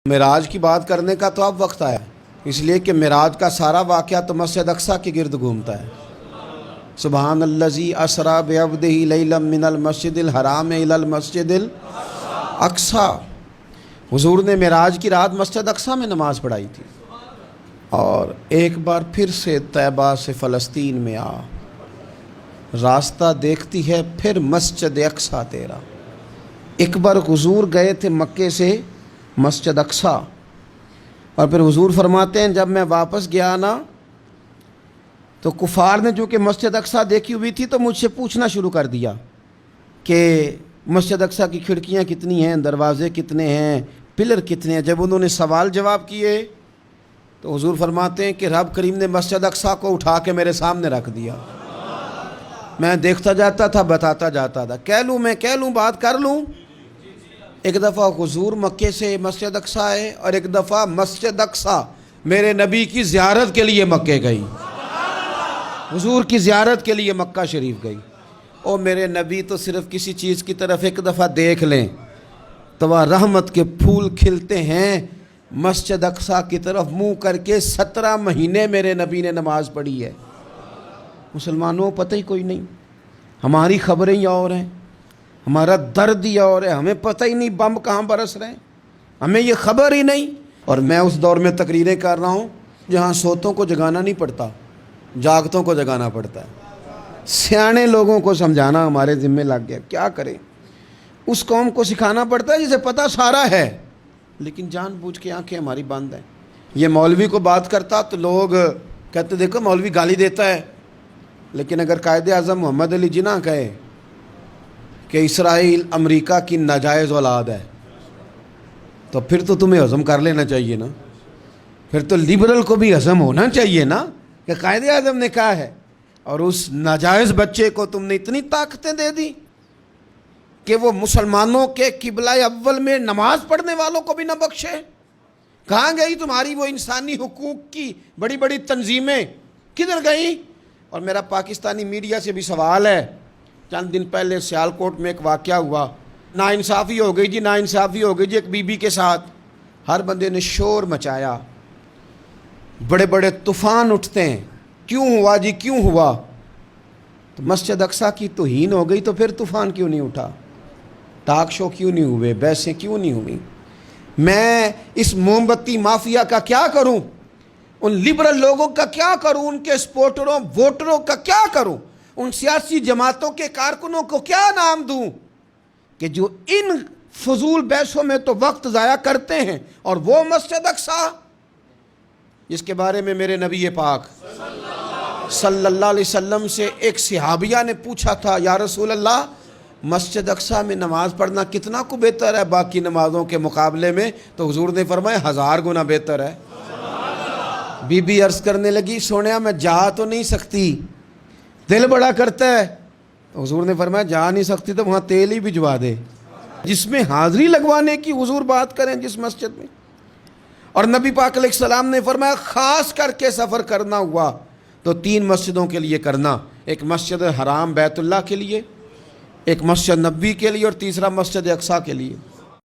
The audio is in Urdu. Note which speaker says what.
Speaker 1: معراج کی بات کرنے کا تو اب وقت آیا، اس لیے کہ معراج کا سارا واقعہ تو مسجد اقصیٰ کے گرد گھومتا ہے۔ سبحان الذی اسریٰ بعبدہ لیلا من المسجد الحرام الی المسجد الاقصیٰ۔ حضور نے معراج کی رات مسجد اقصیٰ میں نماز پڑھائی تھی، اور ایک بار پھر سے طیبہ سے فلسطین میں آ، راستہ دیکھتی ہے پھر مسجد اقصیٰ تیرا۔ ایک بار حضور گئے تھے مکے سے مسجد اقصیٰ، اور پھر حضور فرماتے ہیں جب میں واپس گیا نا تو کفار نے جو کہ مسجد اقصیٰ دیکھی ہوئی تھی تو مجھ سے پوچھنا شروع کر دیا کہ مسجد اقصیٰ کی کھڑکیاں کتنی ہیں، دروازے کتنے ہیں، پلر کتنے ہیں۔ جب انہوں نے سوال جواب کیے تو حضور فرماتے ہیں کہ رب کریم نے مسجد اقصیٰ کو اٹھا کے میرے سامنے رکھ دیا۔ میں دیکھتا جاتا تھا، بتاتا جاتا تھا، کہہ لوں بات کر لوں۔ ایک دفعہ حضور مکے سے مسجد اقصیٰ آئے، اور ایک دفعہ مسجد اقصیٰ میرے نبی کی زیارت کے لیے مکے گئی، حضور کی زیارت کے لیے مکہ شریف گئی۔ اور میرے نبی تو صرف کسی چیز کی طرف ایک دفعہ دیکھ لیں تو وہ رحمت کے پھول کھلتے ہیں۔ مسجد اقصیٰ کی طرف منہ کر کے 17 مہینے میرے نبی نے نماز پڑھی ہے۔ مسلمانوں پتہ ہی کوئی نہیں، ہماری خبریں ہی اور ہیں، ہمارا درد ہی اور ہے، ہمیں پتہ ہی نہیں بم کہاں برس رہے ہیں، ہمیں یہ خبر ہی نہیں۔ اور میں اس دور میں تقریریں کر رہا ہوں جہاں سوتوں کو جگانا نہیں پڑتا، جاگتوں کو جگانا پڑتا ہے۔ سیانے لوگوں کو سمجھانا ہمارے ذمہ لگ گیا، کیا کریں؟ اس قوم کو سکھانا پڑتا ہے جسے پتہ سارا ہے، لیکن جان بوجھ کے آنکھیں ہماری بند ہیں۔ یہ مولوی کو بات کرتا تو لوگ کہتے دیکھو مولوی گالی دیتا ہے، لیکن اگر قائد اعظم محمد علی جناح کہے کہ اسرائیل امریکہ کی ناجائز اولاد ہے تو پھر تو تمہیں ہضم کر لینا چاہیے نا، پھر تو لبرل کو بھی ہضم ہونا چاہیے نا کہ قائد اعظم نے کہا ہے، اور اس ناجائز بچے کو تم نے اتنی طاقتیں دے دی کہ وہ مسلمانوں کے قبلہ اول میں نماز پڑھنے والوں کو بھی نہ بخشے۔ کہاں گئی تمہاری وہ انسانی حقوق کی بڑی بڑی تنظیمیں، کدھر گئی؟ اور میرا پاکستانی میڈیا سے بھی سوال ہے، چند دن پہلے سیالکوٹ میں ایک واقعہ ہوا، ناانصافی ہو گئی جی، ناانصافی ہو گئی جی ایک بی بی کے ساتھ۔ ہر بندے نے شور مچایا، بڑے بڑے طوفان اٹھتے ہیں، کیوں ہوا جی کیوں ہوا؟ تو مسجد اقصیٰ کی توہین ہو گئی تو پھر طوفان کیوں نہیں اٹھا؟ ٹاک شو کیوں نہیں ہوئے؟ بحثیں کیوں نہیں ہوئی؟ میں اس موم بتی مافیا کا کیا کروں؟ ان لبرل لوگوں کا کیا کروں؟ ان کے سپورٹروں ووٹروں کا کیا کروں؟ ان سیاسی جماعتوں کے کارکنوں کو کیا نام دوں کہ جو ان فضول بحثوں میں تو وقت ضائع کرتے ہیں، اور وہ مسجد اقصیٰ جس کے بارے میں میرے نبی پاک صلی اللہ علیہ وسلم سے ایک صحابیہ نے پوچھا تھا، یا رسول اللہ مسجد اقصیٰ میں نماز پڑھنا کتنا کو بہتر ہے باقی نمازوں کے مقابلے میں؟ تو حضور نے فرمایا 1000 گنا بہتر ہے۔ بی بی عرض کرنے لگی سونیا میں جا تو نہیں سکتی، دل بڑا کرتا ہے۔ حضور نے فرمایا جا نہیں سکتی تو وہاں تیل ہی بھجوا دے، جس میں حاضری لگوانے کی حضور بات کریں جس مسجد میں۔ اور نبی پاک علیہ السلام نے فرمایا خاص کر کے سفر کرنا ہوا تو 3 مسجدوں کے لیے کرنا، ایک مسجد حرام بیت اللہ کے لیے، ایک مسجد نبوی کے لیے، اور تیسرا مسجد اقصیٰ کے لیے۔